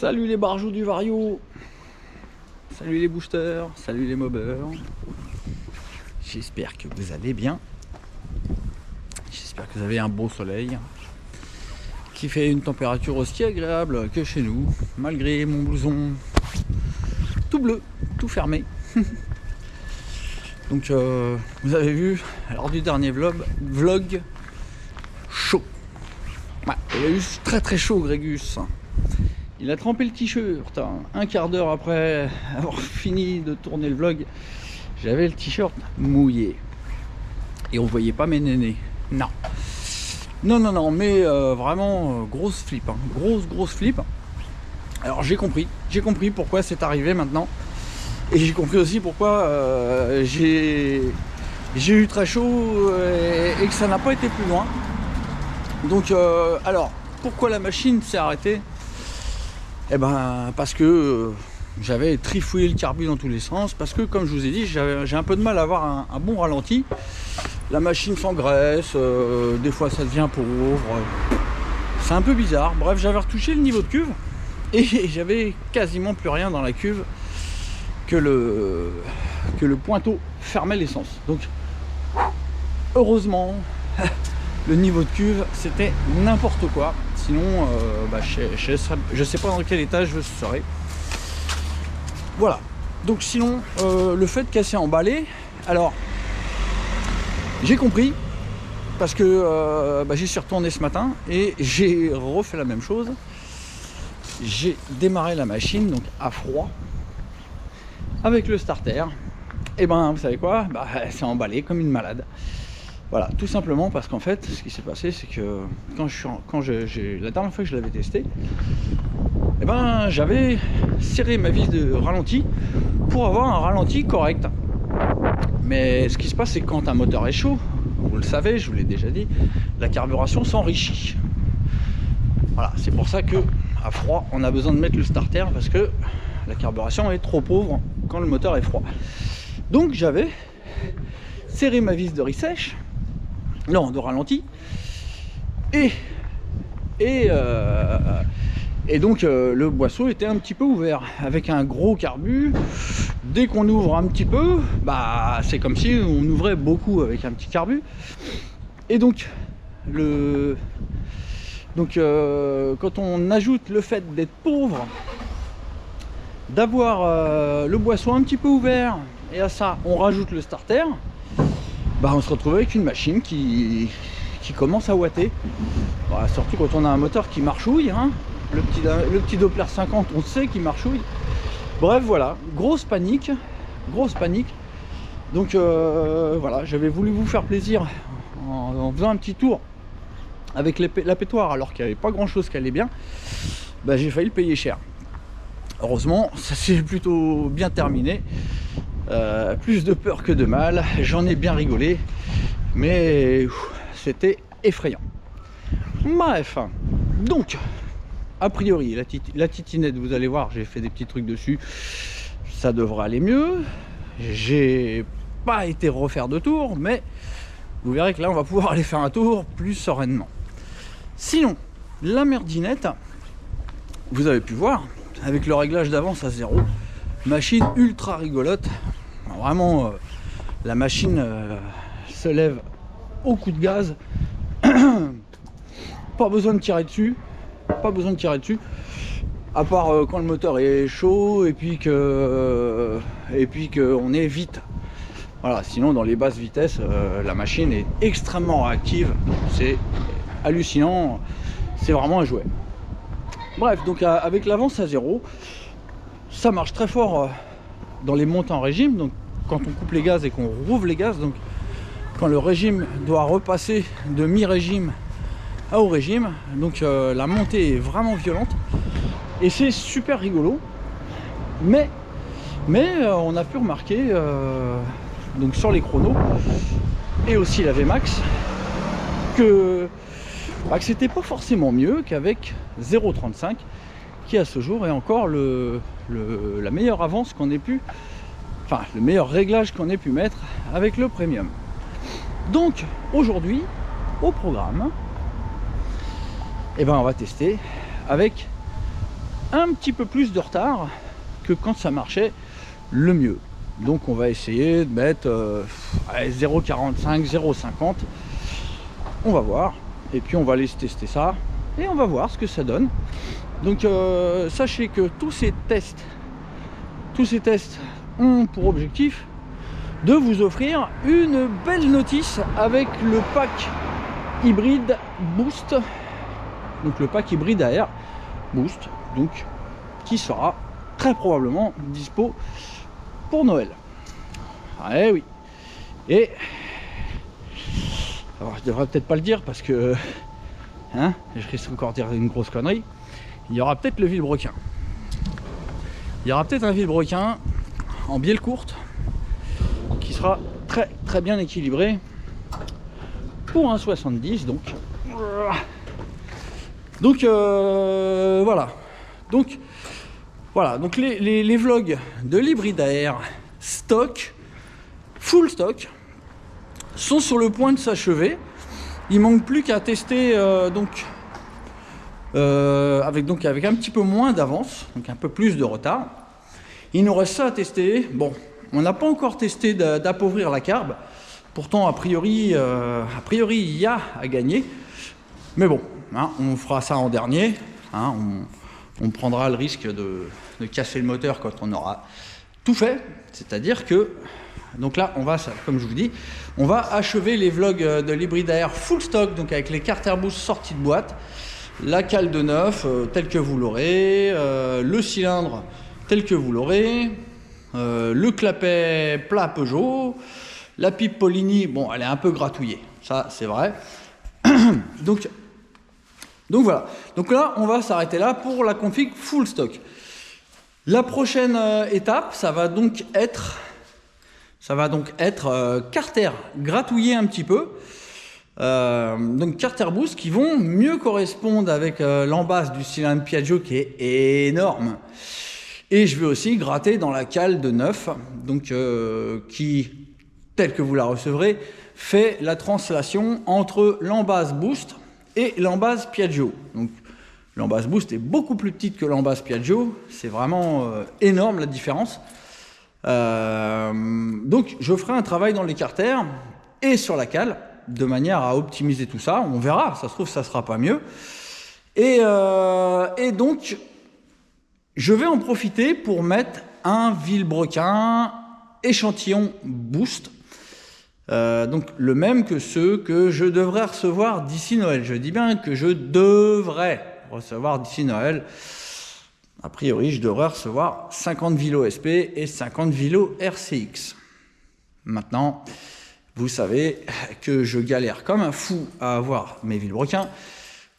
Salut les barjots du Vario. Salut les boosters. Salut les mobbers. J'espère que vous allez bien. J'espère que vous avez un beau soleil qui fait une température aussi agréable que chez nous, malgré mon blouson tout bleu, tout fermé. Donc vous avez vu lors du dernier vlog chaud. Ouais, il a eu très très chaud Grégus. Il a trempé le t-shirt un quart d'heure après avoir fini de tourner le vlog. J'avais le t-shirt mouillé et on voyait pas mes nénés. Non, mais vraiment grosse flip, hein. Grosse flip. Alors j'ai compris pourquoi c'est arrivé maintenant. Et j'ai compris aussi pourquoi j'ai eu très chaud et que ça n'a pas été plus loin. Donc alors pourquoi la machine s'est arrêtée? Eh ben parce que j'avais trifouillé le carbu dans tous les sens, parce que comme je vous ai dit, j'ai un peu de mal à avoir un bon ralenti. La machine s'engraisse, des fois ça devient pauvre, c'est un peu bizarre. Bref, j'avais retouché le niveau de cuve et j'avais quasiment plus rien dans la cuve que le pointeau fermait l'essence. Donc heureusement le niveau de cuve c'était n'importe quoi, sinon je sais pas dans quel étage je serais. Voilà, donc sinon le fait qu'elle s'est emballée, alors j'ai compris parce que j'y suis retourné ce matin et j'ai refait la même chose. J'ai démarré la machine donc à froid avec le starter. Et ben vous savez quoi, elle s'est emballée comme une malade. Voilà, tout simplement parce qu'en fait, ce qui s'est passé, c'est que la dernière fois que je l'avais testé, j'avais serré ma vis de ralenti pour avoir un ralenti correct. Mais ce qui se passe, c'est que quand un moteur est chaud, vous le savez, je vous l'ai déjà dit, la carburation s'enrichit. Voilà, c'est pour ça que à froid, on a besoin de mettre le starter parce que la carburation est trop pauvre quand le moteur est froid. Donc j'avais serré ma vis de ressèche, non, de ralenti, et donc le boisseau était un petit peu ouvert avec un gros carbu. Dès qu'on ouvre un petit peu, c'est comme si on ouvrait beaucoup avec un petit carbu. Et donc quand on ajoute le fait d'être pauvre, d'avoir le boisseau un petit peu ouvert, et à ça on rajoute le starter, on se retrouve avec une machine qui commence à ouater. Surtout quand on a un moteur qui marchouille, hein. Le petit Doppler 50, on sait qu'il marchouille. Bref, voilà, grosse panique. Donc voilà, j'avais voulu vous faire plaisir en faisant un petit tour avec la pétoire alors qu'il n'y avait pas grand chose qui allait bien. J'ai failli le payer cher. Heureusement, ça s'est plutôt bien terminé. Plus de peur que de mal, j'en ai bien rigolé, mais c'était effrayant. Bref, donc a priori la titinette, vous allez voir, j'ai fait des petits trucs dessus, ça devrait aller mieux. J'ai pas été refaire de tour, mais vous verrez que là on va pouvoir aller faire un tour plus sereinement. Sinon, la merdinette, vous avez pu voir avec le réglage d'avance à 0, machine ultra rigolote. Vraiment la machine se lève au coup de gaz. Pas besoin de tirer dessus, à part quand le moteur est chaud et puis que on est vite. Voilà, sinon dans les basses vitesses la machine est extrêmement réactive, c'est hallucinant, c'est vraiment un jouet. Bref, donc avec l'avance à 0, ça marche très fort dans les montées en régime. Donc quand on coupe les gaz et qu'on rouvre les gaz, donc quand le régime doit repasser de mi-régime à haut régime, donc la montée est vraiment violente et c'est super rigolo. Mais on a pu remarquer donc sur les chronos et aussi la VMAX que c'était pas forcément mieux qu'avec 0,35 qui à ce jour est encore la meilleure avance qu'on ait pu, le meilleur réglage qu'on ait pu mettre avec le premium. Donc aujourd'hui au programme, on va tester avec un petit peu plus de retard que quand ça marchait le mieux. Donc on va essayer de mettre 0,45, 0,50. On va voir. Et puis on va aller tester ça. Et on va voir ce que ça donne. Donc sachez que tous ces tests ont pour objectif de vous offrir une belle notice avec le pack hybride Boost. Donc le pack hybride AR Boost, donc qui sera très probablement dispo pour Noël. Eh oui. Et alors je devrais peut-être pas le dire parce que hein, je risque encore de dire une grosse connerie. Il y aura peut-être le vilebrequin. Il y aura peut-être un vilebrequin en bielle courte qui sera très bien équilibré pour un 70. Donc voilà. Donc les vlogs de l'hybride AR stock, full stock, sont sur le point de s'achever. Il manque plus qu'à tester avec un petit peu moins d'avance, donc un peu plus de retard. Il nous reste ça à tester. Bon, on n'a pas encore testé d'appauvrir la carbe. Pourtant, a priori, il y a à gagner. Mais bon, hein, on fera ça en dernier. Hein, on prendra le risque de casser le moteur quand on aura tout fait. C'est-à-dire que, donc là, comme je vous dis, on va achever les vlogs de l'hybride AR full stock, donc avec les carter boost sorties de boîte, la cale de neuf telle que vous l'aurez, le cylindre tel que vous l'aurez, le clapet plat Peugeot, la pipe Polini, bon, elle est un peu gratouillée, ça c'est vrai. Donc voilà. Donc là, on va s'arrêter là pour la config full stock. La prochaine étape, ça va donc être carter gratouillé un petit peu. Donc carter boost qui vont mieux correspondre avec l'embase du cylindre Piaggio qui est énorme. Et je vais aussi gratter dans la cale de neuf, donc qui, telle que vous la recevrez, fait la translation entre l'embase boost et l'embase Piaggio. Donc l'embase boost est beaucoup plus petite que l'embase Piaggio, c'est vraiment énorme la différence. Donc je ferai un travail dans les carters et sur la cale de manière à optimiser tout ça. On verra, ça se trouve ça sera pas mieux. Et donc je vais en profiter pour mettre un vilebrequin échantillon boost. Donc le même que ceux que je devrais recevoir d'ici Noël. Je dis bien que je devrais recevoir d'ici Noël. A priori, je devrais recevoir 50 Vilo SP et 50 Vilo RCX. Maintenant, vous savez que je galère comme un fou à avoir mes vilebrequins,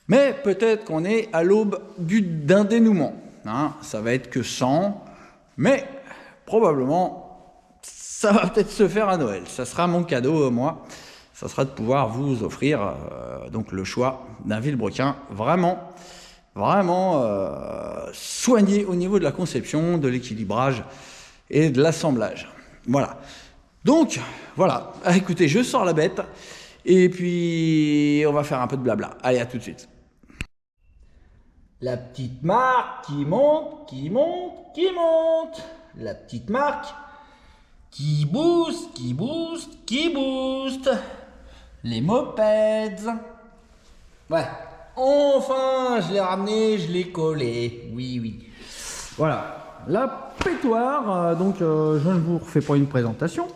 mais peut-être qu'on est à l'aube d'un dénouement. Hein, ça va être que 100, mais probablement ça va peut-être se faire à Noël. Ça sera mon cadeau, moi. Ça sera de pouvoir vous offrir donc le choix d'un vilebrequin vraiment soigné au niveau de la conception, de l'équilibrage et de l'assemblage. Voilà. Donc, voilà. Ah, écoutez, je sors la bête et puis on va faire un peu de blabla. Allez, à tout de suite. La petite marque qui monte, qui monte, qui monte. La petite marque qui booste, qui booste, qui booste. Les mopeds. Ouais. Enfin, je l'ai ramené, je l'ai collé. Oui, oui. Voilà. La pétoire, donc je ne vous refais pas une présentation.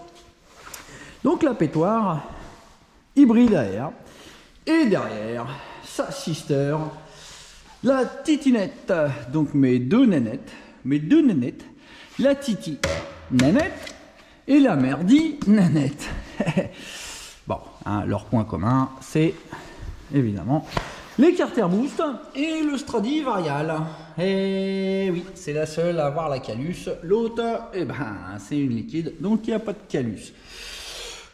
Donc la pétoire hybride AR. Et derrière, sa sister, la titinette. Donc mes deux nénettes. La titi nénette et la merdi nénette. Bon, hein, leur point commun, c'est évidemment les carter boost et le Stradivarial. Et oui, c'est la seule à avoir la calus. L'autre, eh ben, c'est une liquide, donc il n'y a pas de calus.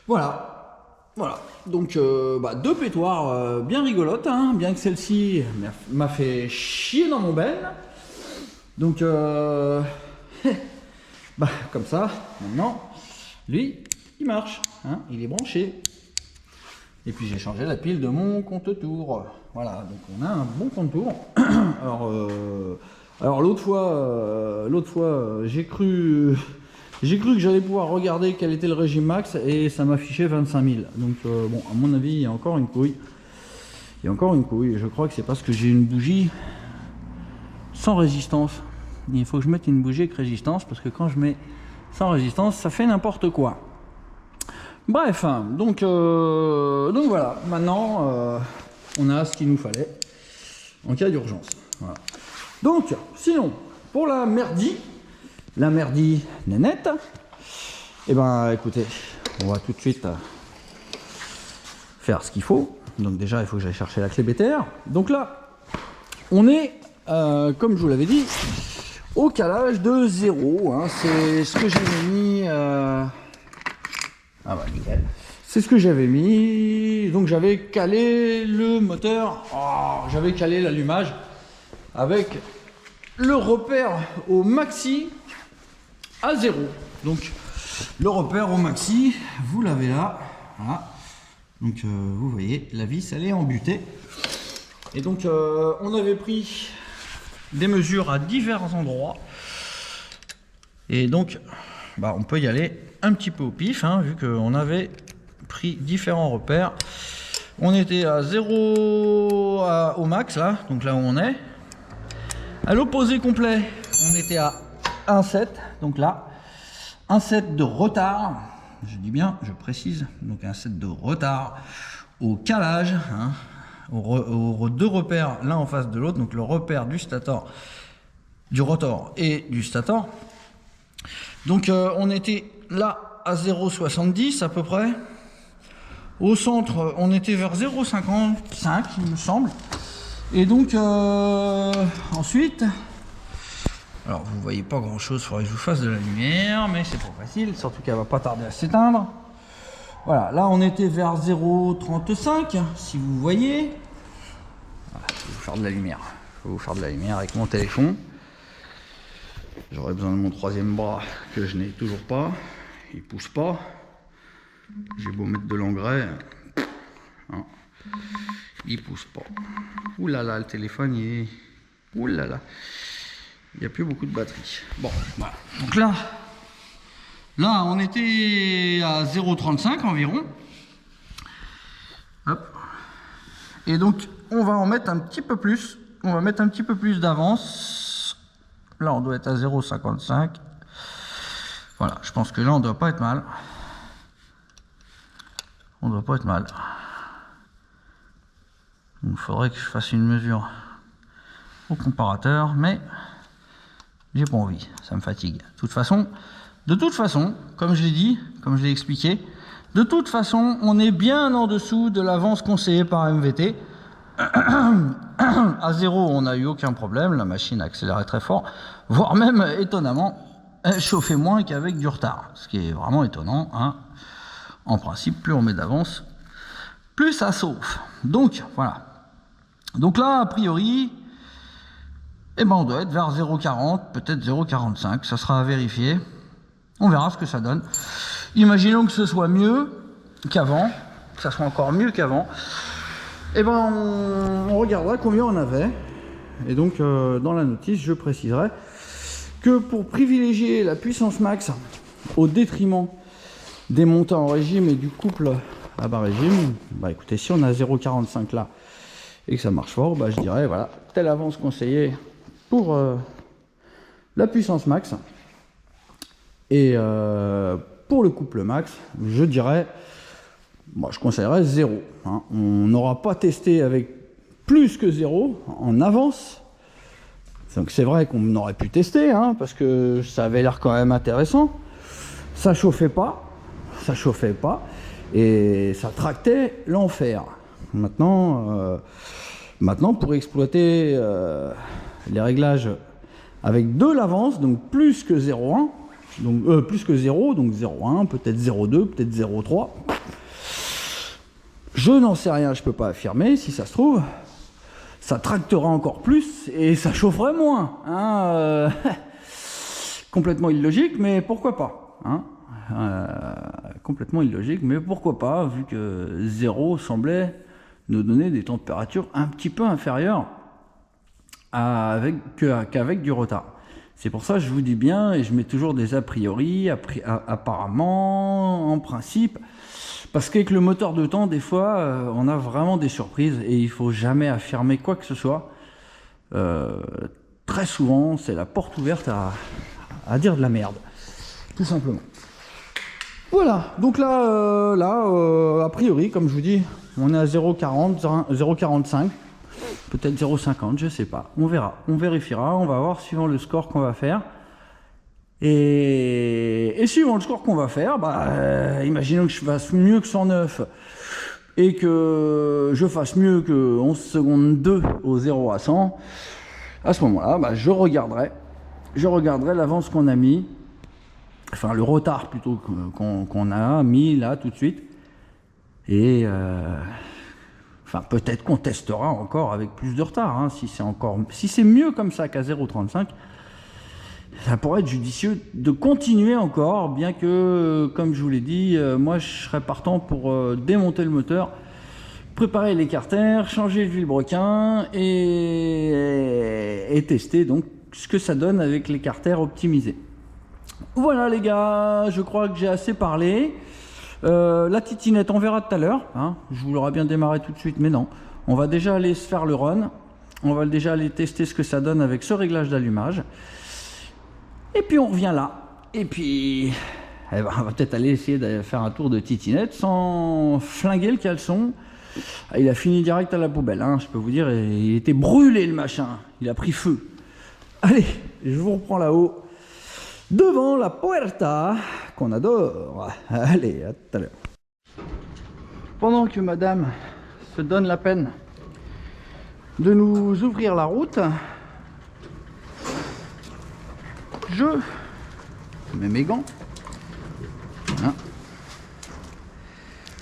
Voilà. Voilà. Donc, deux pétoires bien rigolotes, hein, bien que celle-ci m'a fait chier dans mon ben. Donc, comme ça, maintenant, lui, il marche. Hein, il est branché. Et puis j'ai changé la pile de mon compte-tour. Voilà, donc on a un bon compte-tour. Alors, Alors l'autre fois, j'ai cru que j'allais pouvoir regarder quel était le régime max et ça m'affichait 25 000. Donc bon, à mon avis, il y a encore une couille. Il y a encore une couille. Et je crois que c'est parce que j'ai une bougie sans résistance. Il faut que je mette une bougie avec résistance parce que quand je mets sans résistance, ça fait n'importe quoi. Bref, donc voilà. Maintenant, on a ce qu'il nous fallait en cas d'urgence. Voilà. Donc, sinon, pour la merdie nénette, et ben écoutez, on va tout de suite faire ce qu'il faut. Donc déjà, il faut que j'aille chercher la clé BTR. Donc là, on est, comme je vous l'avais dit, au calage de 0. Hein. C'est ce que j'avais mis... Ah bah nickel. C'est ce que j'avais mis. Donc j'avais calé le moteur. Oh, j'avais calé l'allumage avec le repère au maxi à 0. Donc le repère au maxi, vous l'avez là. Voilà. Donc vous voyez, la vis elle est embutée. Et donc on avait pris des mesures à divers endroits. Et donc bah, on peut y aller un petit peu au pif, hein, vu qu'on avait pris différents repères. On était à 0 au max là, donc là où on est. À l'opposé complet, on était à 1,7, donc là, 1,7 de retard. Je dis bien, je précise, donc 1,7 de retard au calage, hein, aux deux repères l'un en face de l'autre, donc le repère du stator, du rotor et du stator. Donc on était là à 0,70 à peu près. Au centre, on était vers 0,55, il me semble. Et donc ensuite, alors vous voyez pas grand chose, il faudrait que je vous fasse de la lumière, mais c'est pas facile, surtout qu'elle va pas tarder à s'éteindre. Voilà, là on était vers 0,35, si vous voyez. Voilà, je vais vous faire de la lumière. Je vais vous faire de la lumière avec mon téléphone. J'aurais besoin de mon troisième bras que je n'ai toujours pas. Il pousse pas. J'ai beau mettre de l'engrais, hein, il pousse pas. Ouh là là, le téléphone il est... Ouh là là, il n'y a plus beaucoup de batterie. Bon, voilà. Donc là on était à 0,35 environ. Hop. Et donc on va en mettre un petit peu plus. On va mettre un petit peu plus d'avance. Là on doit être à 0,55. Voilà, je pense que là on doit pas être mal. On doit pas être mal. Il faudrait que je fasse une mesure au comparateur, mais j'ai pas envie, ça me fatigue. De toute façon, comme je l'ai dit, comme je l'ai expliqué, de toute façon, on est bien en dessous de l'avance conseillée par MVT. À 0, on n'a eu aucun problème, la machine a accéléré très fort, voire même, étonnamment, elle chauffait moins qu'avec du retard, ce qui est vraiment étonnant, hein. En principe, plus on met d'avance, plus ça chauffe. Donc, voilà. Donc là, a priori, eh ben, on doit être vers 0,40, peut-être 0,45. Ça sera à vérifier. On verra ce que ça donne. Imaginons que ce soit mieux qu'avant, que ça soit encore mieux qu'avant. Eh ben, on regardera combien on avait. Et donc, dans la notice, je préciserai que pour privilégier la puissance max au détriment des montants en régime et du couple à bas régime, bah écoutez, si on a 0,45 là et que ça marche fort, bah je dirais voilà, telle avance conseillée pour la puissance max. Et pour le couple max, je dirais, moi je conseillerais 0. Hein. On n'aura pas testé avec plus que 0 en avance. Donc c'est vrai qu'on aurait pu tester, hein, parce que ça avait l'air quand même intéressant. Ça chauffait pas. Et ça tractait l'enfer. Maintenant, pour exploiter les réglages avec de l'avance, donc plus que 0,1, donc plus que 0, donc 0,1, peut-être 0,2, peut-être 0,3. Je n'en sais rien, je peux pas affirmer. Si ça se trouve, ça tractera encore plus et ça chaufferait moins. Hein, complètement illogique, mais pourquoi pas, hein. Complètement illogique, mais pourquoi pas, vu que 0 semblait nous donner des températures un petit peu inférieures qu'avec du retard. C'est pour ça que je vous dis bien, et je mets toujours des a priori, apparemment, en principe, parce qu'avec le moteur de temps, des fois, on a vraiment des surprises, et il faut jamais affirmer quoi que ce soit. Très souvent, c'est la porte ouverte à dire de la merde, tout simplement. Voilà, donc là, a priori, comme je vous dis, on est à 0,40, 0,45. Peut-être 0,50, je sais pas. On verra, on vérifiera, on va voir suivant le score qu'on va faire. Et suivant le score qu'on va faire, imaginons que je fasse mieux que 109 et que je fasse mieux que 11 secondes 2 au 0 à 100. À ce moment-là, je regarderai l'avance qu'on a mis, enfin le retard plutôt qu'on a mis là tout de suite. Et enfin, peut-être qu'on testera encore avec plus de retard, hein, si c'est mieux comme ça qu'à 0,35, ça pourrait être judicieux de continuer encore, bien que, comme je vous l'ai dit, moi je serais partant pour démonter le moteur, préparer les carters, changer le vilebrequin et tester donc ce que ça donne avec les carters optimisés. Voilà les gars, je crois que j'ai assez parlé. La titinette, on verra tout à l'heure, hein. Je vous l'aurais bien démarré tout de suite, mais non. On va déjà aller se faire le run. On va déjà aller tester ce que ça donne avec ce réglage d'allumage. Et puis on revient là. Et puis, on va peut-être aller essayer de faire un tour de titinette sans flinguer le caleçon. Il a fini direct à la poubelle, hein, je peux vous dire. Il était brûlé le machin. Il a pris feu. Allez, je vous reprends là-haut. Devant la puerta qu'on adore. Allez, à tout à l'heure. Pendant que madame se donne la peine de nous ouvrir la route, je mets mes gants. Voilà.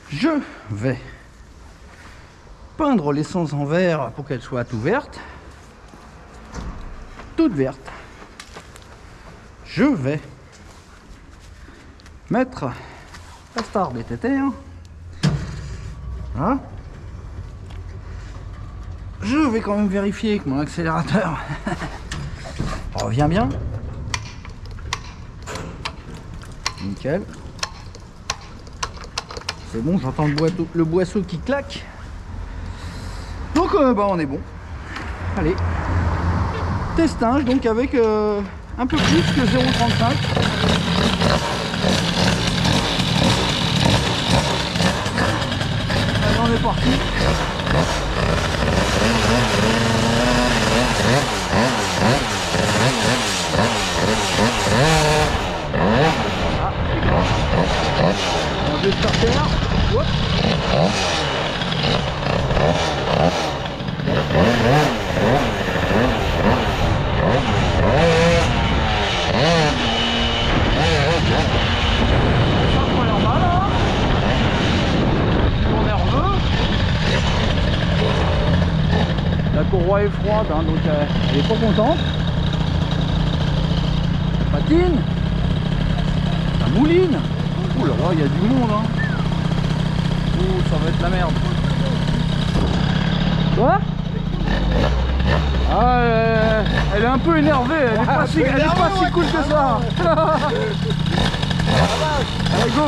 Je vais peindre l'essence en vert pour qu'elle soit toute verte. Je vais mettre la star BTT. Voilà. Je vais quand même vérifier que mon accélérateur revient bien. Nickel. C'est bon, j'entends le boisseau qui claque. Donc on est bon. Allez. Testage donc avec un peu plus que 0,35. Allez, on est parti. On va starter. Hop. La courroie est froide, hein, donc elle est pas contente. Ça patine, ça mouline. Ouh là là, il y a du monde, hein. Ouh, ça va être la merde. Quoi? Ah, elle est un peu énervée, elle est pas si cool que ça. Allez, go.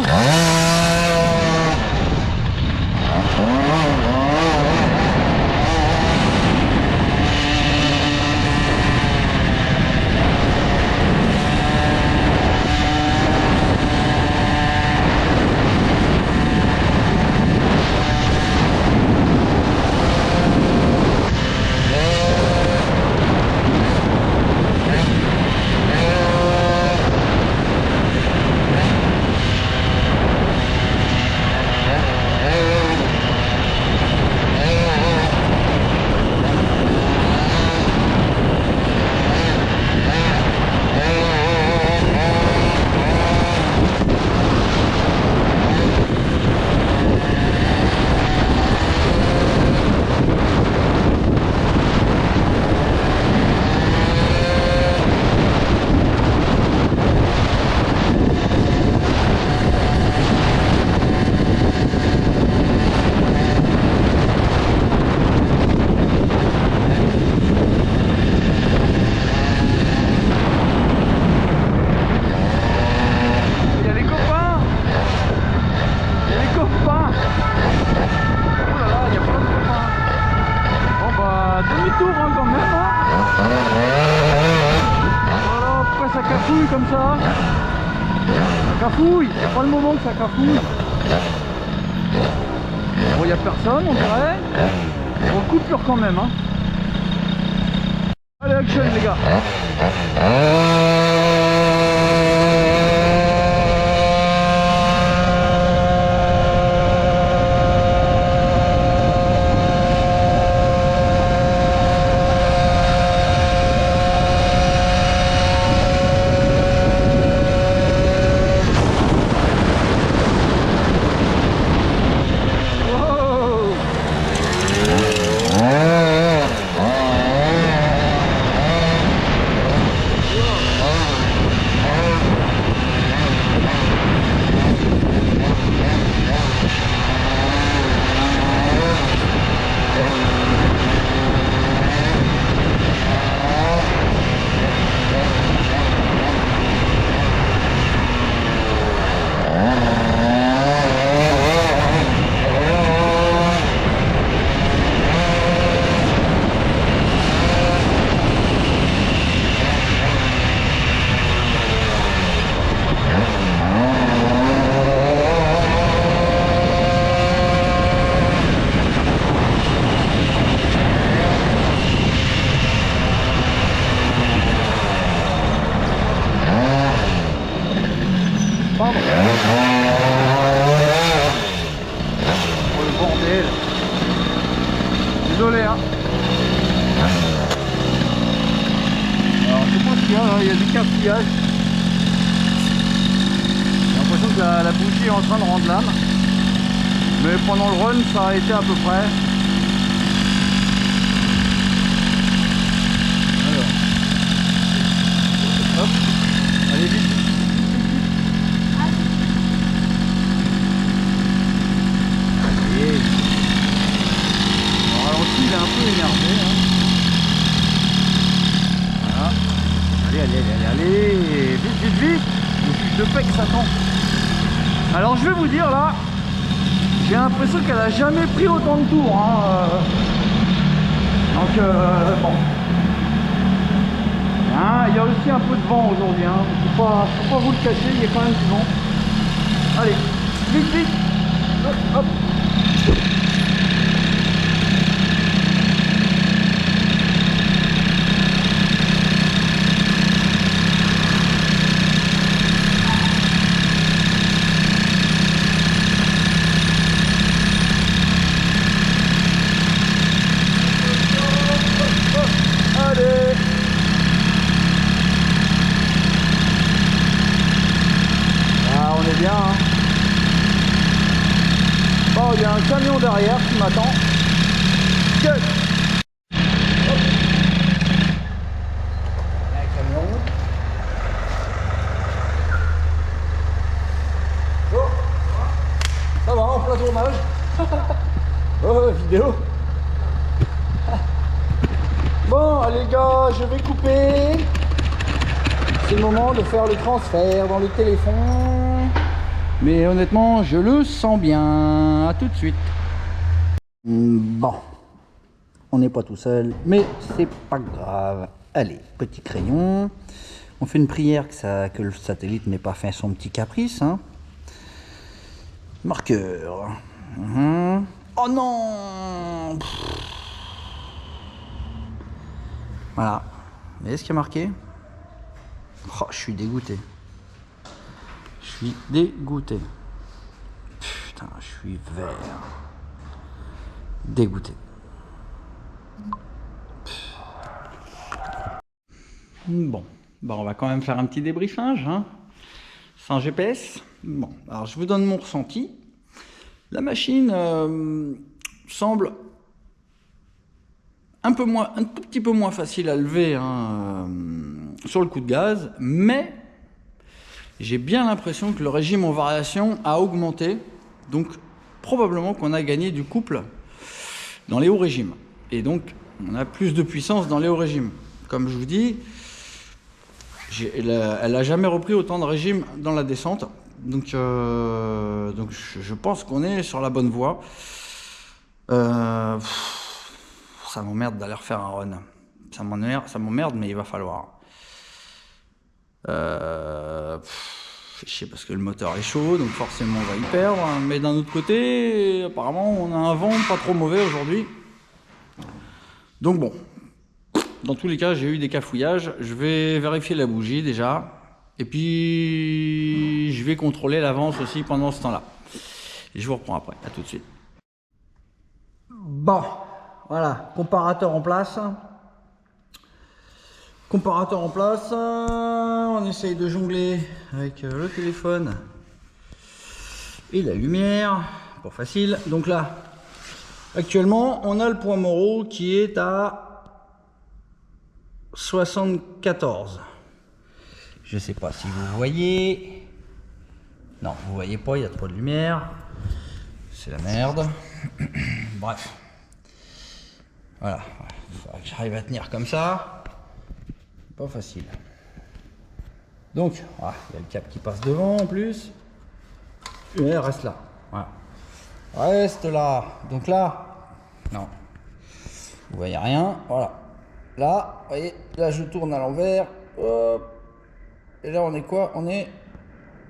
tour hein, quand même. Hein. Voilà, après ça cafouille comme ça. Ça cafouille, c'est pas le moment que ça cafouille. Bon, il n'y a personne, on dirait. Bon, coupure quand même. Hein. Allez, action les gars. Pardon. Oh le bordel. Désolé hein. Alors je sais pas ce qu'il y a là, il y a du cafouillage. J'ai l'impression que la bougie est en train de rendre l'âme. Mais pendant le run ça a été à peu près. Alors. Hop. Allez vite. Alors aussi il est un peu énervé hein. Voilà. Allez, vite, le juge de PEC s'attend. Alors je vais vous dire là, j'ai l'impression qu'elle a jamais pris autant de tours hein. Donc bon. Hein, il y a aussi un peu de vent aujourd'hui hein. Faut pas vous le cacher, il y a quand même du vent. Allez, vite, hop, hop. Bien, hein. Bon, il y a un camion derrière qui m'attend. Oh, ça va, en plein tournage. Oh, vidéo. Bon, allez les gars, je vais couper. C'est le moment de faire le transfert dans le téléphone. Mais honnêtement, je le sens bien. À tout de suite. Bon, on n'est pas tout seul, mais c'est pas grave. Allez, petit crayon. On fait une prière que le satellite n'ait pas fait son petit caprice. Hein. Marqueur. Oh non. Voilà. Vous voyez ce qu'il y a marqué? Oh, je suis dégoûté. Je suis dégoûté. Putain, je suis vert. Dégoûté. Bon, on va quand même faire un petit débriefage, hein, sans GPS. Bon, alors je vous donne mon ressenti. La machine semble un tout petit peu moins facile à lever hein, sur le coup de gaz, mais j'ai bien l'impression que le régime en variation a augmenté, donc probablement qu'on a gagné du couple dans les hauts régimes. Et donc, on a plus de puissance dans les hauts régimes. Comme je vous dis, elle n'a jamais repris autant de régime dans la descente. Donc je pense qu'on est sur la bonne voie. ça m'emmerde d'aller refaire un run. Ça m'emmerde, mais il va falloir. Je sais parce que le moteur est chaud, donc forcément on va y perdre. Mais d'un autre côté, apparemment on a un vent pas trop mauvais aujourd'hui. Donc bon, dans tous les cas j'ai eu des cafouillages. Je vais vérifier la bougie déjà. Et puis je vais contrôler l'avance aussi pendant ce temps-là. Et je vous reprends après, à tout de suite. Bon, voilà, comparateur en place. Comparateur en place, on essaye de jongler avec le téléphone et la lumière, pas facile. Donc là, actuellement, on a le point Moro qui est à 74. Je sais pas si vous voyez. Non, vous voyez pas, il y a trop de lumière. C'est la merde. Bref. Voilà, il faudra que j'arrive à tenir comme ça. Pas facile. Donc, il y a le câble qui passe devant en plus. Et reste là. Voilà. Reste là. Donc là, non. Vous voyez rien. Voilà. Là, vous voyez, là je tourne à l'envers. Hop. Et là on est quoi? On est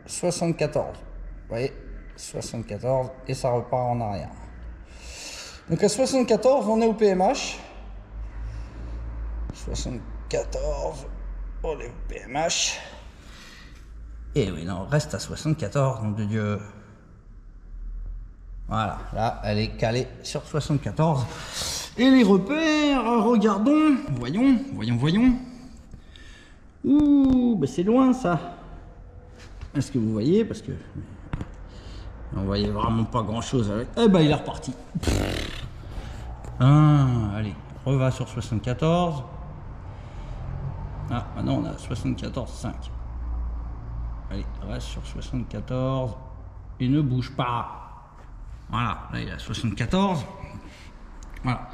74. Vous voyez, 74 et ça repart en arrière. Donc à 74, on est au PMH. 74, on est au PMH. Et oui, non, on reste à 74, nom de Dieu. Voilà, là, elle est calée sur 74. Et les repères, regardons, voyons. Ouh, ben c'est loin ça. Est-ce que vous voyez? Parce que on voyait vraiment pas grand chose avec. Eh ben il est reparti. Allez, reva sur 74. Ah, maintenant on a 74,5. Allez, reste sur 74. Et ne bouge pas. Voilà, là il est à 74. Voilà.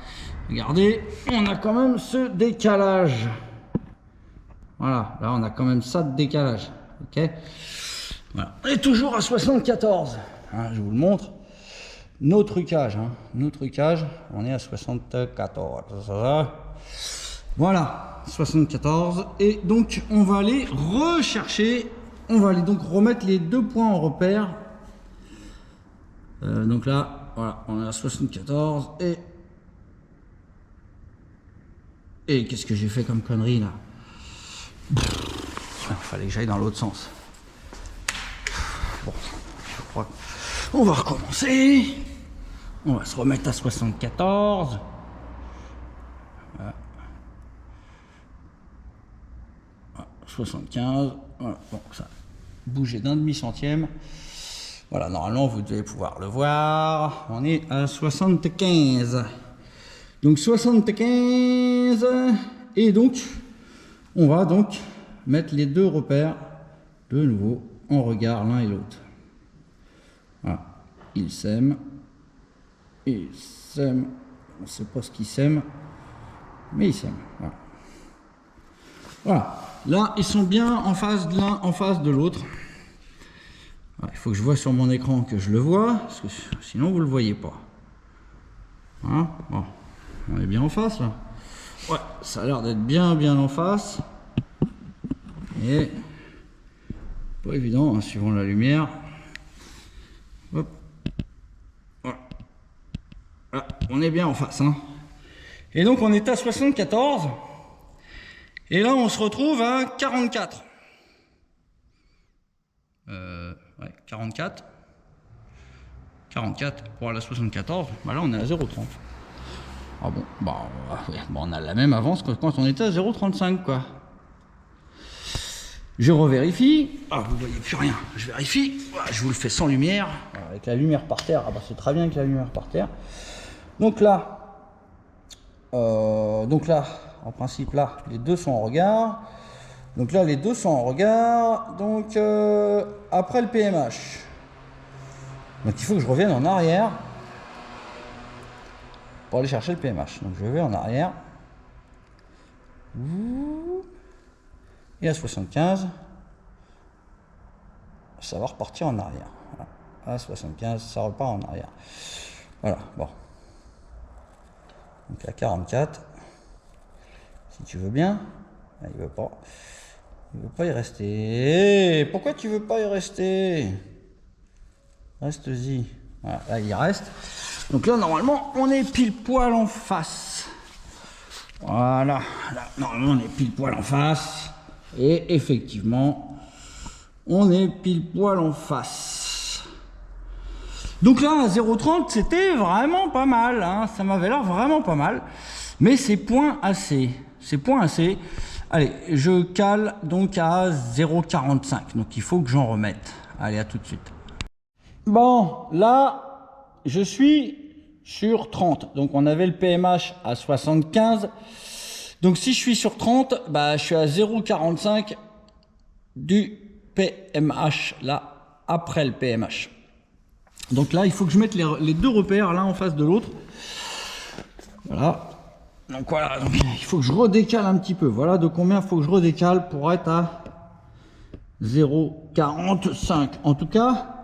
Regardez, on a quand même ce décalage. Voilà, là on a quand même ça de décalage. Ok. Voilà. On est toujours à 74. Je vous le montre. Nos trucages, on est à 74. Voilà, 74. Et donc on va aller rechercher, on va aller donc remettre les deux points en repère. Donc là, voilà, on est à 74 et qu'est-ce que j'ai fait comme connerie là? Il fallait que j'aille dans l'autre sens. Bon, je crois qu'on va recommencer. On va se remettre à 74. Voilà. 75. Voilà. Bon, ça a bougé d'un demi-centième. Voilà, normalement, vous devez pouvoir le voir. On est à 75. Donc 75. Et donc, on va donc mettre les deux repères de nouveau en regard l'un et l'autre. Voilà. Ils s'aiment. Ils s'aiment. On ne sait pas ce qu'ils s'aiment, mais ils s'aiment. Voilà. Voilà. Là, ils sont bien en face de l'un, en face de l'autre. Il faut que je vois sur mon écran que je le vois, parce que sinon vous ne le voyez pas. Voilà. Bon. On est bien en face là. Ouais, ça a l'air d'être bien en face. Et pas évident, hein, suivant la lumière. Hop. Voilà. Voilà, on est bien en face. Hein. Et donc on est à 74. Et là on se retrouve à 44. Ouais, 44. 44 pour aller à 74. Bah là on est à 0,30. Ah bon, bah, ouais, bon, on a la même avance que quand on était à 0,35 quoi. Je revérifie. Ah, vous voyez plus rien. Je vérifie. Je vous le fais sans lumière. Avec la lumière par terre. Ah bah c'est très bien avec la lumière par terre. Donc là, en principe là, les deux sont en regard. Donc là, les deux sont en regard. Donc après le PMH. Donc il faut que je revienne en arrière pour aller chercher le PMH. Donc je vais en arrière. Et à 75, ça va repartir en arrière. Voilà. À 75, ça repart en arrière. Voilà, bon. Donc à 44. Si tu veux bien. Ah, il veut pas. Il veut pas y rester. Pourquoi tu veux pas y rester? Reste-y. Voilà, là il reste. Donc là normalement on est pile poil en face. Voilà. Là, normalement on est pile poil en face. Et effectivement, on est pile poil en face. Donc là à 0,30 c'était vraiment pas mal. Hein. Ça m'avait l'air vraiment pas mal. Mais c'est point assez. C'est point assez. Allez, je cale donc à 0,45. Donc il faut que j'en remette. Allez, à tout de suite. Bon, là, je suis sur 30. Donc on avait le PMH à 75. Donc si je suis sur 30, bah, je suis à 0,45 du PMH, là, après le PMH. Donc là, il faut que je mette les deux repères l'un en face de l'autre. Voilà. Donc voilà, donc, il faut que je redécale un petit peu. Voilà de combien il faut que je redécale pour être à 0,45. En tout cas,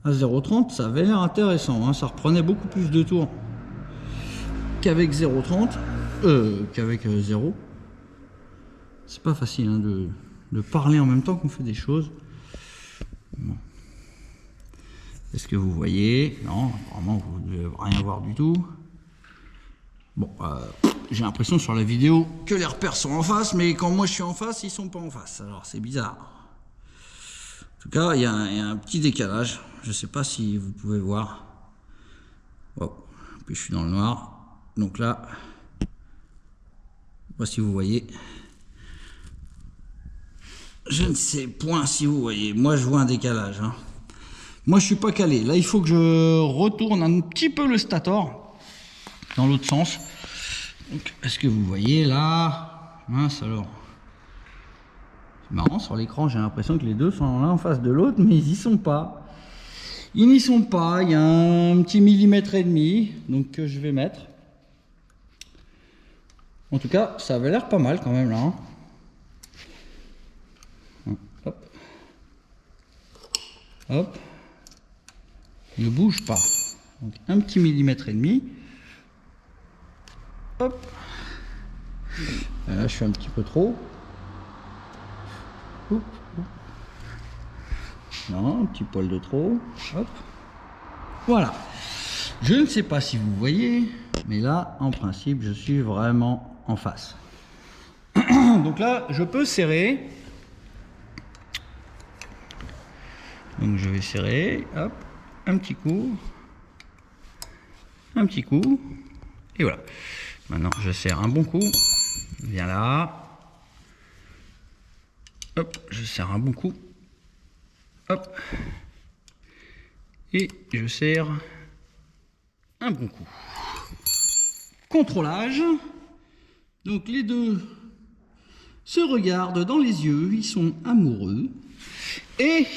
à 0,30, ça avait l'air intéressant. Hein. Ça reprenait beaucoup plus de tours qu'avec 0,30. Qu'avec 0. C'est pas facile hein, de parler en même temps qu'on fait des choses. Bon. Est-ce que vous voyez? Non, vraiment vous ne devez rien voir du tout. Bon, j'ai l'impression sur la vidéo que les repères sont en face, mais quand moi je suis en face, ils sont pas en face. Alors c'est bizarre. En tout cas, il y a un petit décalage. Je sais pas si vous pouvez voir. Bon, puis je suis dans le noir. Donc là, je sais pas si vous voyez. Je ne sais point si vous voyez. Moi, je vois un décalage. Hein. Moi, je suis pas calé. Là, il faut que je retourne un petit peu le stator dans l'autre sens. Est-ce que vous voyez là? Mince alors. C'est marrant, sur l'écran, j'ai l'impression que les deux sont l'un en face de l'autre, mais ils y sont pas. Ils n'y sont pas. Il y a un petit millimètre et demi, donc que je vais mettre. En tout cas, ça avait l'air pas mal quand même là. Hein. Hop. Hop. Ne bouge pas. Donc un petit millimètre et demi. Hop. Là, je suis un petit peu trop. Oup, oup. Non, un petit poil de trop. Hop. Voilà. Je ne sais pas si vous voyez, mais là, en principe, je suis vraiment en face. Donc là, je peux serrer. Donc je vais serrer. Hop. Un petit coup. Un petit coup. Et voilà. Maintenant, je serre un bon coup. Viens là. Hop, je serre un bon coup. Hop. Et je serre un bon coup. Contrôlage. Donc les deux se regardent dans les yeux. Ils sont amoureux. Et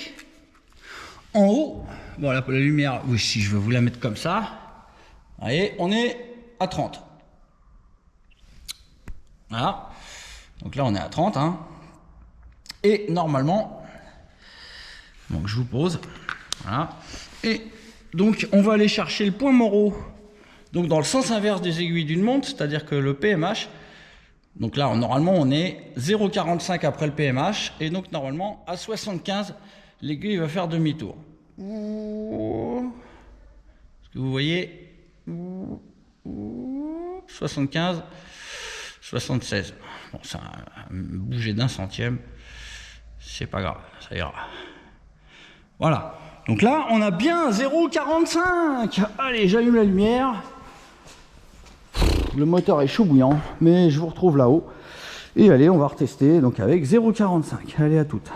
en haut, bon là pour la lumière, oui, si je veux vous la mettre comme ça. Vous voyez, on est à 30. Voilà. Donc là, on est à 30. Hein. Et normalement, donc je vous pose. Voilà. Et donc, on va aller chercher le point Moreau. Donc, dans le sens inverse des aiguilles d'une montre, c'est-à-dire que le PMH. Donc là, normalement, on est 0,45 après le PMH. Et donc, normalement, à 75, l'aiguille va faire demi-tour. Est-ce que vous voyez? 75, 76. Bon, ça a bougé d'un centième. C'est pas grave, ça ira. Voilà. Donc là, on a bien 0,45. Allez, j'allume la lumière. Le moteur est chaud bouillant, mais je vous retrouve là-haut. Et allez, on va retester donc avec 0,45. Allez, à toutes.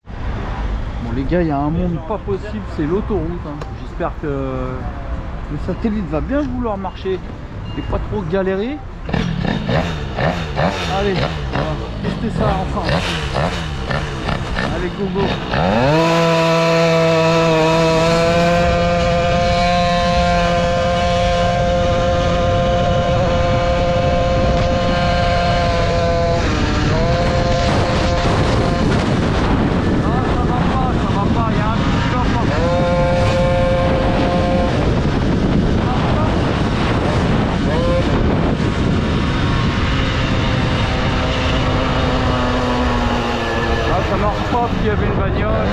Bon, les gars, il y a un monde pas possible, c'est l'autoroute. Hein. J'espère que le satellite va bien vouloir marcher et pas trop galérer. Allez, on va tester ça ensemble. Allez, go go. bagnole.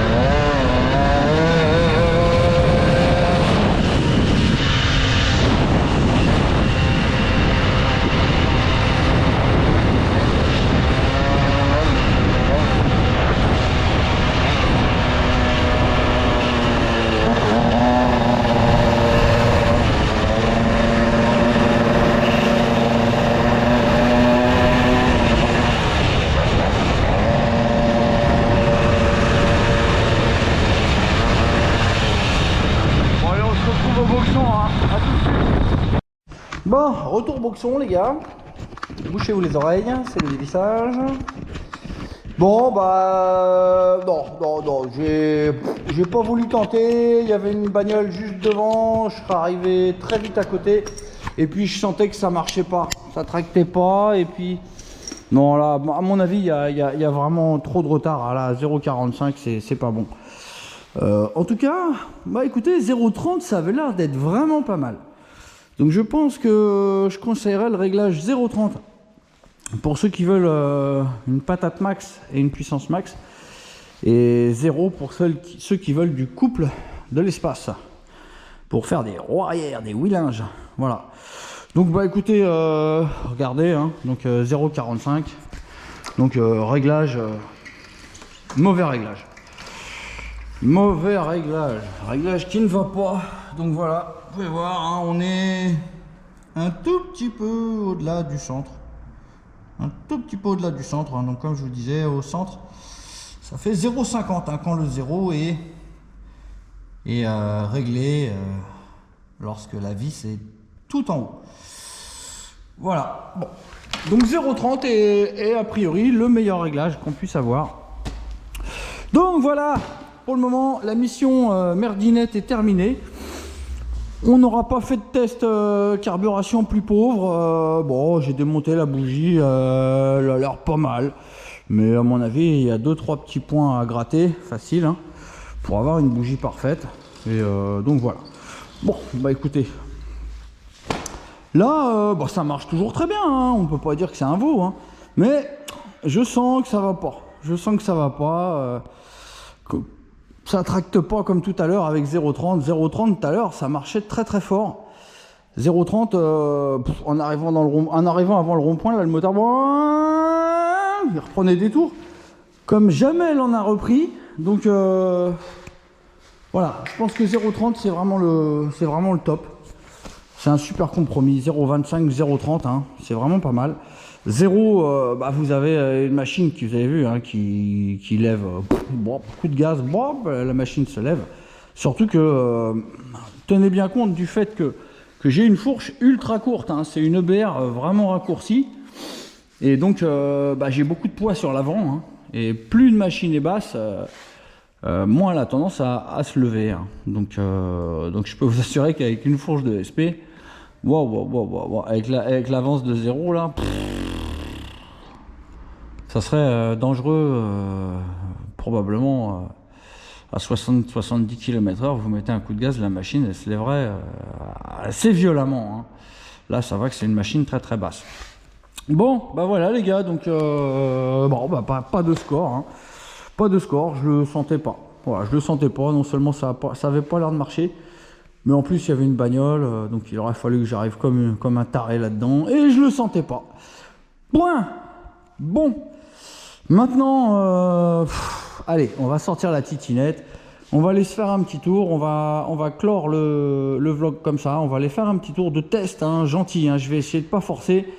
Bon, retour boxon les gars. Bouchez-vous les oreilles, c'est le dévissage. Bon bah non, j'ai pas voulu tenter. Il y avait une bagnole juste devant, je serais arrivé très vite à côté. Et puis je sentais que ça marchait pas, ça tractait pas. Et puis non là, à mon avis, il y a vraiment trop de retard. Là, 0,45 c'est pas bon. En tout cas, bah écoutez, 0,30 ça avait l'air d'être vraiment pas mal. Donc je pense que je conseillerais le réglage 0,30 pour ceux qui veulent une patate max et une puissance max, et 0 pour ceux qui veulent du couple de l'espace pour faire des roues arrière, des wheelinges. Voilà. Donc bah écoutez, regardez, hein, donc 0,45. Donc réglage, mauvais réglage. Mauvais réglage. Réglage qui ne va pas. Donc voilà, vous pouvez voir, hein, on est un tout petit peu au-delà du centre. Un tout petit peu au-delà du centre. Hein. Donc comme je vous disais, au centre, ça fait 0,50 hein, quand le 0 est réglé lorsque la vis est tout en haut. Voilà. Bon. Donc 0,30 est a priori le meilleur réglage qu'on puisse avoir. Donc voilà, pour le moment, la mission merdinette est terminée. On n'aura pas fait de test carburation plus pauvre. Bon, j'ai démonté la bougie, elle a l'air pas mal. Mais à mon avis, il y a 2-3 petits points à gratter, facile, hein, pour avoir une bougie parfaite. Et donc voilà. Bon, bah écoutez. Là, bah, ça marche toujours très bien, hein, on peut pas dire que c'est un veau. Hein, mais je sens que ça va pas. Je sens que ça va pas. Ça tracte pas comme tout à l'heure avec 0,30. 0,30 tout à l'heure, ça marchait très très fort. 0,30 en arrivant avant le rond-point, là, le moteur, il reprenait des tours. Comme jamais elle en a repris. Donc voilà, je pense que 0,30 c'est vraiment le top. C'est un super compromis. 0,25, 0,30, hein, c'est vraiment pas mal. 0, bah vous avez une machine que vous avez vu, hein, qui lève coup de gaz, la machine se lève. Surtout que tenez bien compte du fait que j'ai une fourche ultra courte, hein, c'est une EBR vraiment raccourcie, et donc bah, j'ai beaucoup de poids sur l'avant, hein, et plus une machine est basse, moins elle a tendance à se lever. Hein. Donc je peux vous assurer qu'avec une fourche de SP, avec l'avance de 0 là. Ça serait dangereux, probablement à 60-70 km/h, vous mettez un coup de gaz, la machine elle se lèverait assez violemment. Hein. Là ça va que c'est une machine très très basse. Bon, bah voilà les gars, donc bon, bah, pas de score. Hein. Pas de score, je le sentais pas. Voilà, je le sentais pas, non seulement ça avait pas l'air de marcher, mais en plus il y avait une bagnole, donc il aurait fallu que j'arrive comme un taré là-dedans, et je le sentais pas. Point. Bon. Maintenant, allez, on va sortir la titinette, on va aller se faire un petit tour, on va clore le vlog comme ça, on va aller faire un petit tour de test, hein, gentil, hein, je vais essayer de pas forcer,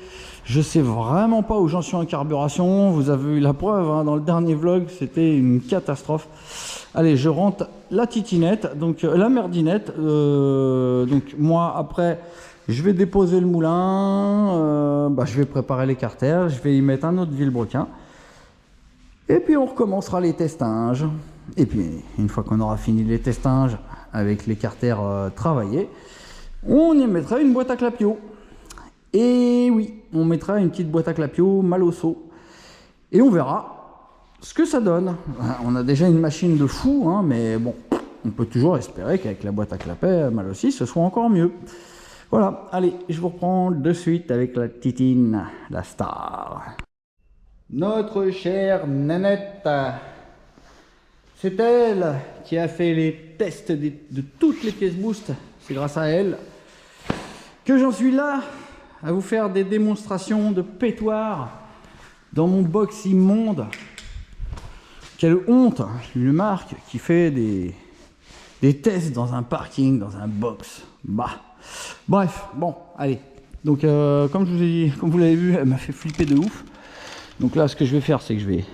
je sais vraiment pas où j'en suis en carburation, vous avez eu la preuve, hein, dans le dernier vlog, c'était une catastrophe. Allez, je rentre la titinette, donc la merdinette, donc moi après, je vais déposer le moulin, bah, je vais préparer les carters, je vais y mettre un autre vilebrequin. Et puis on recommencera les testinges. Et puis une fois qu'on aura fini les testinges avec les carters travaillés, on y mettra une boîte à clapio. Et oui, on mettra une petite boîte à clapio mal au seau. Et on verra ce que ça donne. On a déjà une machine de fou, hein, mais bon, on peut toujours espérer qu'avec la boîte à clapet mal aussi, ce soit encore mieux. Voilà, allez, je vous reprends de suite avec la titine, la star. Notre chère Nanette, C'est elle qui a fait les tests de toutes les pièces boost. C'est grâce à elle que j'en suis là à vous faire des démonstrations de pétoir dans mon box immonde. Quelle honte, une marque qui fait des tests dans un parking, dans un box. Bah, bref, bon, allez. Donc, comme je vous ai dit, comme vous l'avez vu, elle m'a fait flipper de ouf. Donc là, ce que je vais faire, c'est que je vais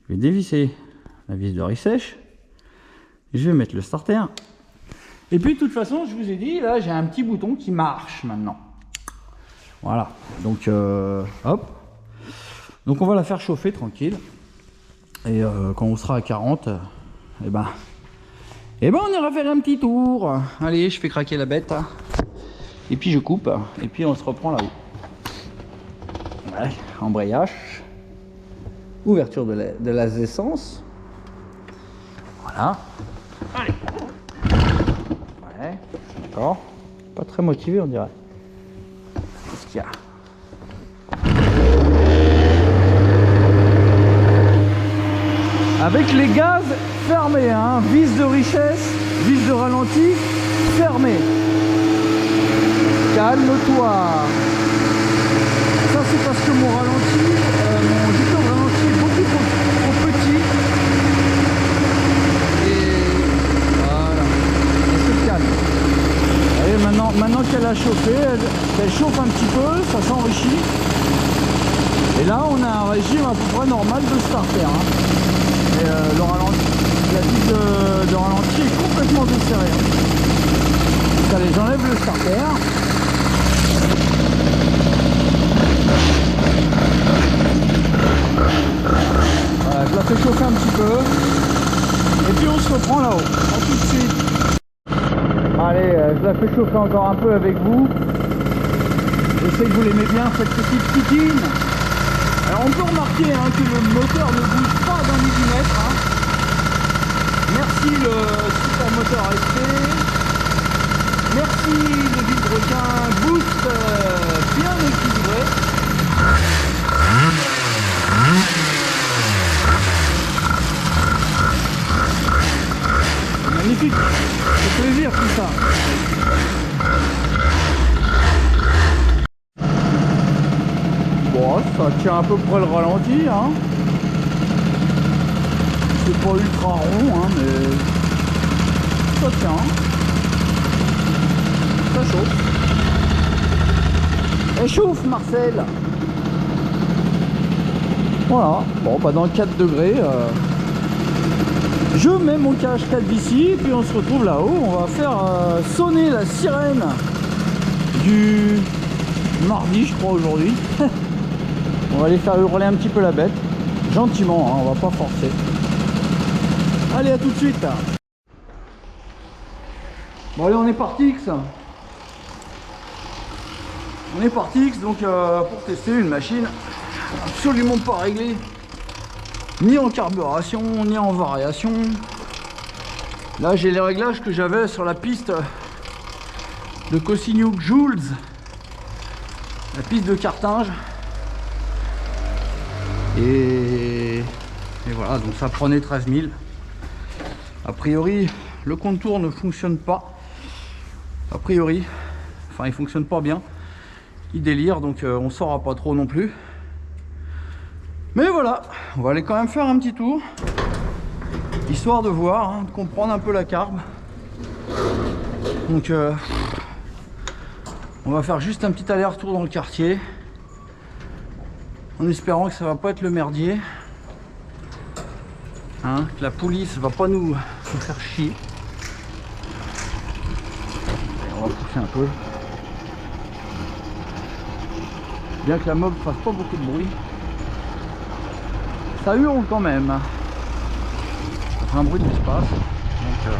dévisser la vis de riz-sèche. Je vais mettre le starter. Et puis, de toute façon, je vous ai dit, là, j'ai un petit bouton qui marche maintenant. Voilà. Donc, hop. Donc, on va la faire chauffer tranquille. Et quand on sera à 40, eh ben, on ira faire un petit tour. Allez, je fais craquer la bête. Et puis, je coupe. Et puis, on se reprend là-haut. Ouais, embrayage. Ouverture de la essence. Voilà. Allez. Ouais, d'accord. Pas très motivé, on dirait. Qu'est-ce qu'il y a? Avec les gaz fermés, hein. Vis de richesse, vis de ralenti, fermé. Calme-toi. Ça, c'est parce que mon ralenti, mon bouton de ralenti est beaucoup trop petit. Et voilà. Et c'est calme. Allez, maintenant qu'elle a chauffé, elle chauffe un petit peu, ça s'enrichit. Et là, on a un régime à peu près normal de starter. Hein. Et le ralenti, la vis de ralenti est complètement desserrée. Donc, allez, j'enlève le starter. Voilà, je la fais chauffer un petit peu. Et puis on se reprend là-haut. A tout de suite. Allez, je la fais chauffer encore un peu avec vous. Je sais que vous l'aimez bien cette petite titine. Alors on peut remarquer que le moteur ne bouge pas d'un millimètre. Merci le super moteur SP. Merci le Vildrequin Boost bien équilibré. Magnifique, c'est plaisir tout ça. Bon, ça tient à peu près le ralenti, hein. C'est pas ultra rond, hein, mais ça tient. Ça chauffe. Elle chauffe, Marcel. Voilà, bon, bah dans 4 degrés, je mets mon KH4 d'ici, puis on se retrouve là-haut. On va faire sonner la sirène du mardi, je crois, aujourd'hui. On va aller faire hurler un petit peu la bête, gentiment, hein, on va pas forcer. Allez, à tout de suite. Bon, allez, on est parti, X. On est parti, X, donc pour tester une machine absolument pas réglée, ni en carburation, ni en variation. Là, j'ai les réglages que j'avais sur la piste de Cosignoux Jules, la piste de karting. Et voilà, donc ça prenait 13 000. A priori, le contour ne fonctionne pas. A priori, enfin, il fonctionne pas bien. Il délire, donc on saura pas trop non plus. Mais voilà, on va aller quand même faire un petit tour, histoire de voir, hein, de comprendre un peu la carbe. Donc on va faire juste un petit aller-retour dans le quartier, en espérant que ça va pas être le merdier, hein, que la police va pas nous faire chier. Et on va pousser un peu, bien que la mob fasse pas beaucoup de bruit. Ça hurle quand même. Ça fait un bruit d'espace. Donc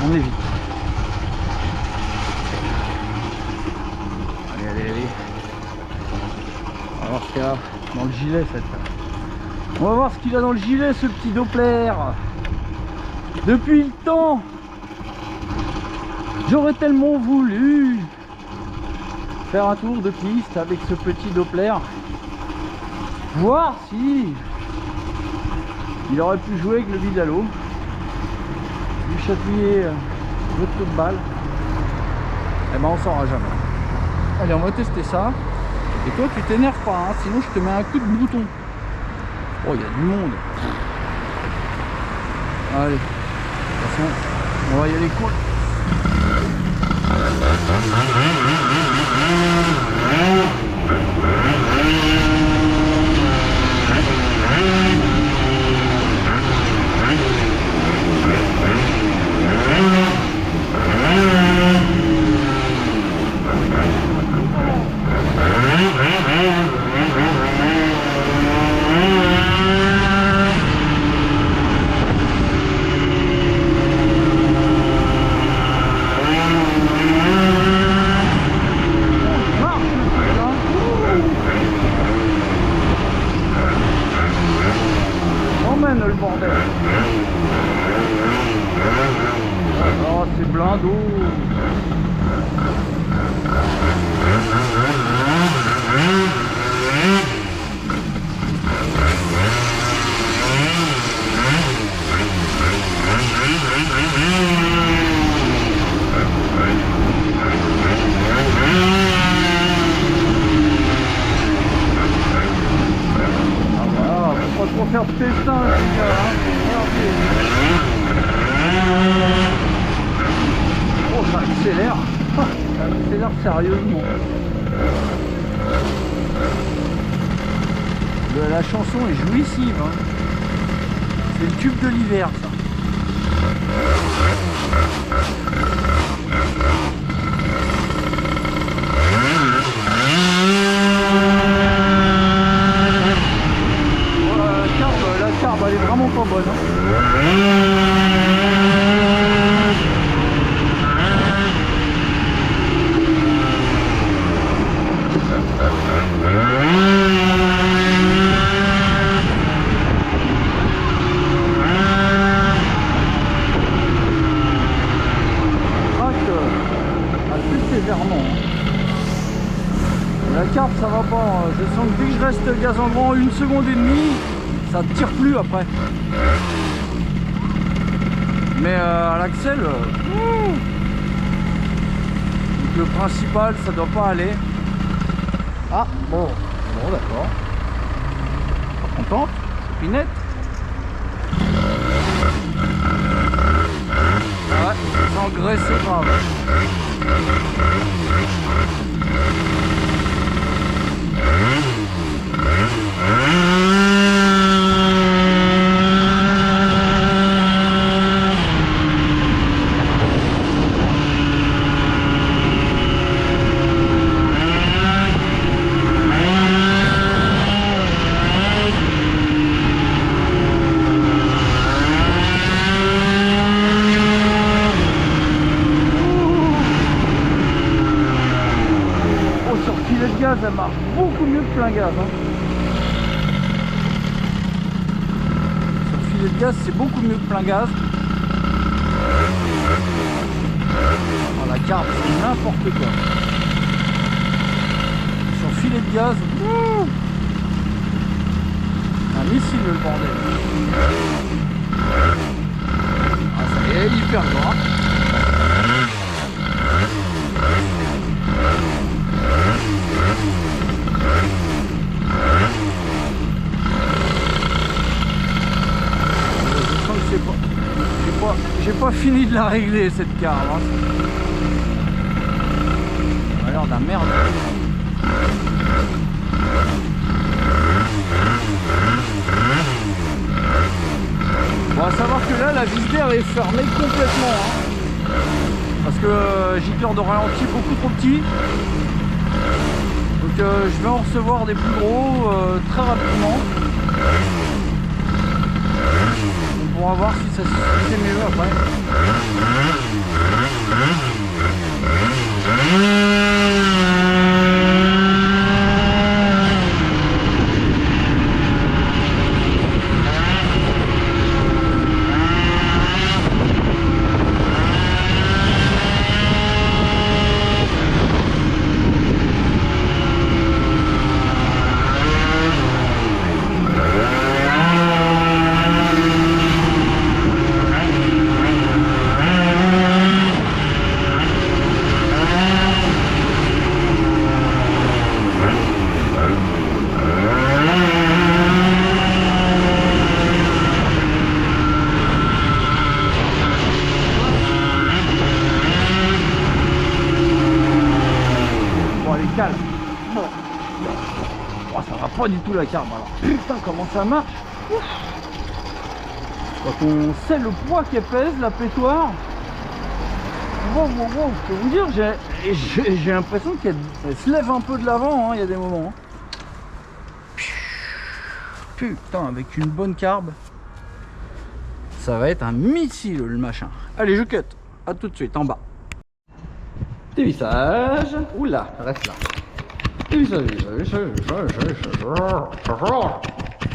on évite. Allez, allez, allez. On va voir ce qu'il y a dans le gilet On va voir ce qu'il a dans le gilet, ce petit Doppler. Depuis le temps, j'aurais tellement voulu faire un tour de piste avec ce petit Doppler. Voir si Il aurait pu jouer avec le vide à l'eau, lui chatouiller le trou de balle. Eh ben on saura jamais. Allez, on va tester ça. Et toi tu t'énerves pas, hein, sinon je te mets un coup de bouton. Oh, il y a du monde. Allez, de toute façon, on va y aller quoi. Le bordel. Oh, c'est plein d'eau. Pas trop faire de festin, les gars, oh, ça accélère. Ça accélère sérieusement. La chanson est jouissive, hein. C'est le tube de l'hiver, ça. La carbe, elle est vraiment pas bonne, hein. La carbe ça va pas, je sens que dès que je reste gaz en grand 1 seconde et demie, ça ne tire plus après. Mais à l'axel, le principal ça doit pas aller. Ah bon, d'accord. On tente, pinette. Ouais, ça engraisse grave. Ça marche beaucoup mieux que plein gaz, hein. Sur le filet de gaz c'est beaucoup mieux que plein gaz. Oh, la carbe c'est n'importe quoi. Sur le filet de gaz, un missile le bordel. Ah, ça est hyper gras. J'ai pas fini de la régler cette carbe, hein. Ça a l'air d'un merde. Bon, à savoir que là la vis d'air est fermée complètement, hein. Parce que giteur de ralenti beaucoup trop petit. Donc je vais en recevoir des plus gros très rapidement. On pourra voir si c'est mieux après. calme. Bon. Oh, ça va pas du tout la carbe alors. Putain, comment ça marche? Ouf. Quand on sait le poids qu'elle pèse, la pétoire. Wow, je peux vous dire, j'ai l'impression qu'elle se lève un peu de l'avant, hein, il y a des moments. Hein. Putain, avec une bonne carbe, ça va être un missile le machin. Allez, je cut. À tout de suite, en bas. Dévissage. Oula, reste là. Dévissage.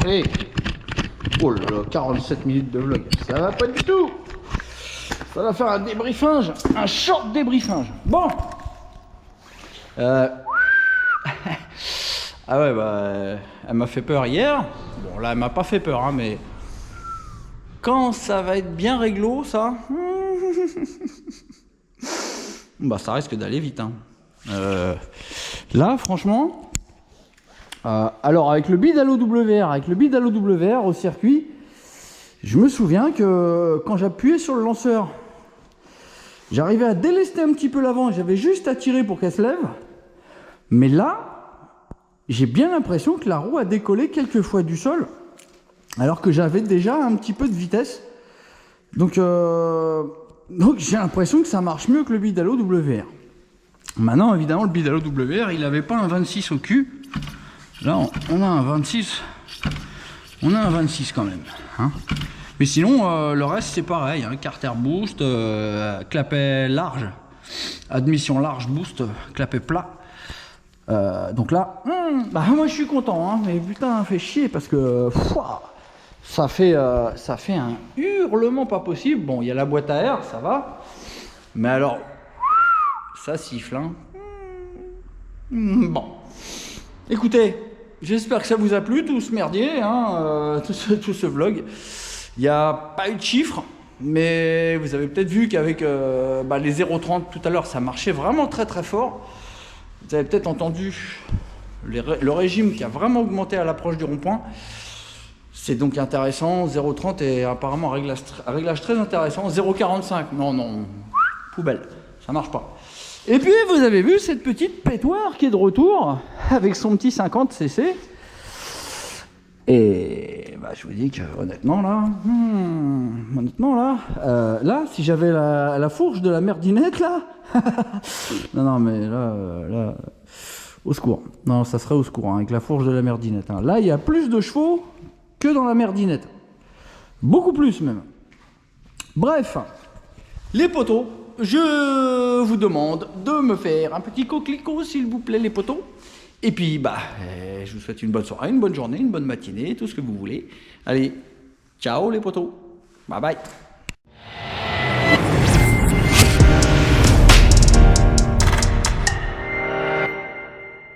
Hey. Oh là là, 47 minutes de vlog. Ça va pas du tout. Ça va faire un débriefage, un short débriefage. Bon. Ah ouais, bah, elle m'a fait peur hier. Bon, là, elle m'a pas fait peur, hein, mais quand ça va être bien réglo, ça, bah, ça risque d'aller vite. Hein. Là, franchement, alors avec le Bidalo WR au circuit, je me souviens que quand j'appuyais sur le lanceur, j'arrivais à délester un petit peu l'avant, j'avais juste à tirer pour qu'elle se lève. Mais là, j'ai bien l'impression que la roue a décollé quelques fois du sol, alors que j'avais déjà un petit peu de vitesse. Donc j'ai l'impression que ça marche mieux que le Bidalo WR. Maintenant, évidemment, le Bidalo WR, il n'avait pas un 26 au cul. Là, on a un 26. On a un 26 quand même. Hein. Mais sinon, le reste, c'est pareil. Hein. Carter boost, clapet large, admission large boost, clapet plat. Donc là, bah, moi, je suis content. Hein, mais putain, fait chier parce que ça fait un hurlement pas possible. Bon, il y a la boîte à air, ça va. Mais alors, ça siffle. Hein. Bon. Écoutez, j'espère que ça vous a plu, tout ce merdier, hein, tout ce vlog. Il n'y a pas eu de chiffres, mais vous avez peut-être vu qu'avec les 0,30 tout à l'heure, ça marchait vraiment très très fort. Vous avez peut-être entendu le régime qui a vraiment augmenté à l'approche du rond-point. C'est donc intéressant. 0,30 est apparemment un réglage très intéressant. 0,45, non, poubelle, ça marche pas. Et puis vous avez vu cette petite pétoire qui est de retour avec son petit 50cc. Et bah, je vous dis que honnêtement là, là si j'avais la fourche de la merdinette là, non mais là, au secours. Non, ça serait au secours hein, avec la fourche de la merdinette. Hein. Là il y a plus de chevaux que dans la merdinette, beaucoup plus même. Bref, les poteaux. Je vous demande de me faire un petit coquelicot, s'il vous plaît, les poteaux. Et puis, bah, je vous souhaite une bonne soirée, une bonne journée, une bonne matinée, tout ce que vous voulez. Allez, ciao les poteaux. Bye bye.